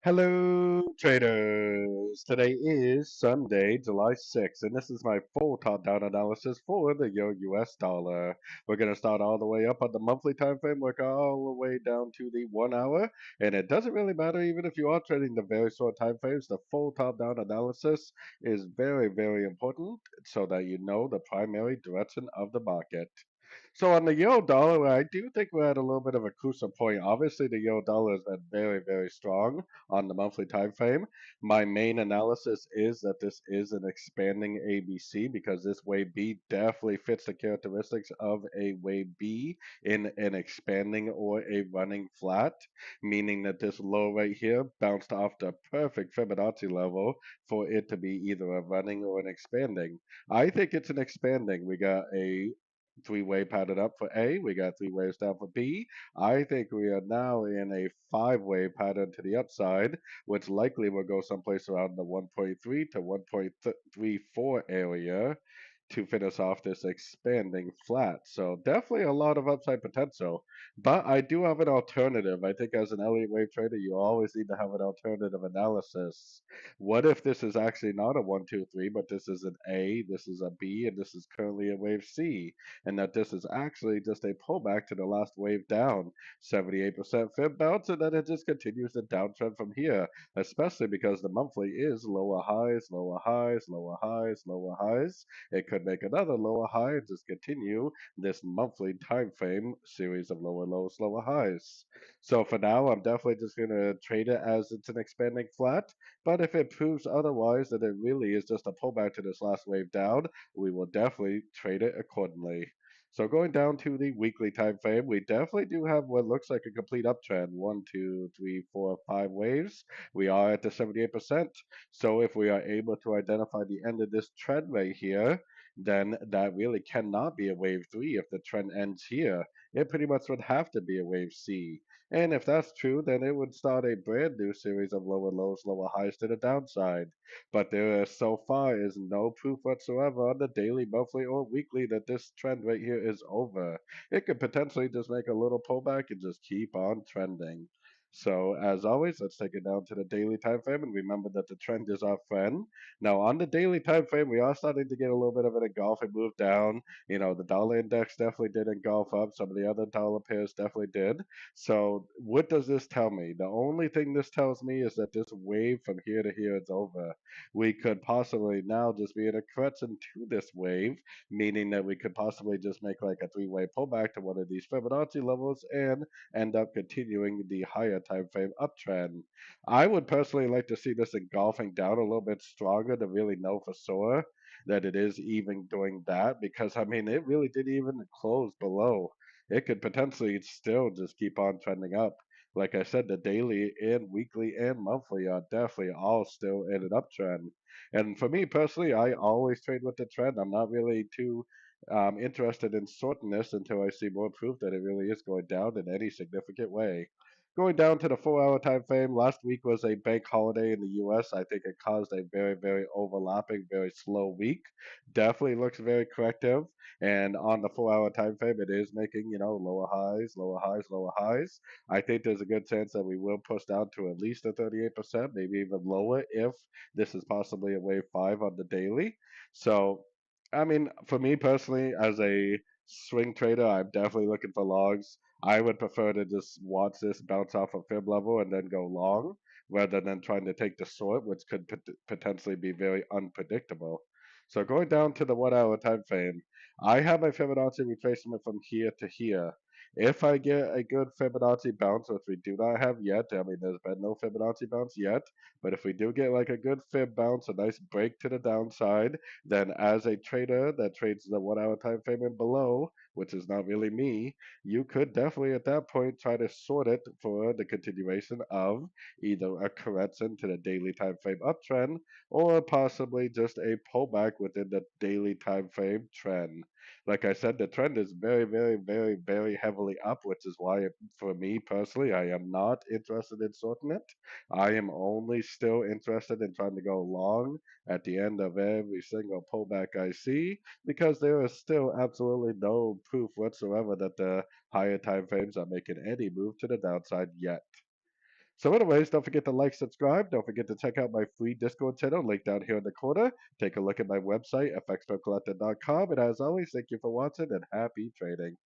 Hello, traders. Today is Sunday, July 6th, and this is my full top-down analysis for the US dollar. We're going to start all the way up on the monthly time frame, work all the way down to the 1 hour, and it doesn't really matter even if you are trading the very short time frames. The full top-down analysis is very, very important so that you know the primary direction of the market. So on the euro dollar, I do think we're at a little bit of a crucial point. Obviously, the euro dollar has been very, very strong on the monthly time frame. My main analysis is that this is an expanding ABC because this wave B definitely fits the characteristics of a wave B in an expanding or a running flat, meaning that this low right here bounced off the perfect Fibonacci level for it to be either a running or an expanding. I think it's an expanding. We got a three-way pattern up for A. We got three waves down for B. I think we are now in a five-way pattern to the upside, which likely will go someplace around the 1.3 to 1.34 area to finish off this expanding flat. So definitely a lot of upside potential. But I do have an alternative. I think as an Elliott wave trader, you always need to have an alternative analysis. What if this is actually not a 1, 2, 3, but this is an A, this is a B, and this is currently a wave C? And that this is actually just a pullback to the last wave down, 78% fib bounce, and then it just continues the downtrend from here, especially because the monthly is lower highs, lower highs, lower highs, lower highs. It could make another lower high and just continue this monthly time frame series of lower lows, lower highs. So for now, I'm definitely just going to trade it as it's an expanding flat. But if it proves otherwise, that it really is just a pullback to this last wave down, we will definitely trade it accordingly. So going down to the weekly time frame, we definitely do have what looks like a complete uptrend. 1, 2, 3, 4, 5 waves. We are at the 78%. So if we are able to identify the end of this trend right here, then that really cannot be a wave 3 if the trend ends here. It pretty much would have to be a wave C. And if that's true, then it would start a brand new series of lower lows, lower highs to the downside. But there so far is no proof whatsoever on the daily, monthly, or weekly that this trend right here is over. It could potentially just make a little pullback and just keep on trending. So as always, let's take it down to the daily time frame and remember that the trend is our friend. Now on the daily time frame, we are starting to get a little bit of an engulfing move down. You know, the dollar index definitely did engulf up. Some of the other dollar pairs definitely did. So what does this tell me? The only thing this tells me is that this wave from here to here is over. We could possibly now just be in a correction to this wave, meaning that we could possibly just make like a three-way pullback to one of these Fibonacci levels and end up continuing the higher time frame uptrend. I would personally like to see this engulfing down a little bit stronger to really know for sure that it is even doing that, because I mean it really didn't even close below. It could potentially still just keep on trending up. Like I said, the daily and weekly and monthly are definitely all still in an uptrend. And for me personally, I always trade with the trend. I'm not really too interested in sorting this until I see more proof that it really is going down in any significant way. Going down to the 4 hour time frame, last week was a bank holiday in the US. I think it caused a very, very overlapping, very slow week. Definitely looks very corrective. And on the 4 hour time frame, it is making, lower highs, lower highs, lower highs. I think there's a good chance that we will push down to at least a 38%, maybe even lower if this is possibly a wave 5 on the daily. So, I mean, for me personally, as a swing trader, I'm definitely looking for longs. I would prefer to just watch this bounce off a fib level and then go long rather than trying to take the short, which could potentially be very unpredictable. So going down to the 1 hour time frame, I have my Fibonacci retracement from here to here. If I get a good Fibonacci bounce, which we do not have yet, I mean, there's been no Fibonacci bounce yet, but if we do get like a good fib bounce, a nice break to the downside, then as a trader that trades the 1 hour time frame and below, which is not really me, you could definitely at that point try to sort it for the continuation of either a correction to the daily time frame uptrend or possibly just a pullback within the daily time frame trend. Like I said, the trend is very, very, very, very heavily up, which is why, for me personally, I am not interested in sorting it. I am only still interested in trying to go long at the end of every single pullback I see, because there is still absolutely no proof whatsoever that the higher time frames are making any move to the downside yet. So anyways, don't forget to like, subscribe. Don't forget to check out my free Discord channel, link down here in the corner. Take a look at my website, fxpipcollector.com. And as always, thank you for watching and happy trading.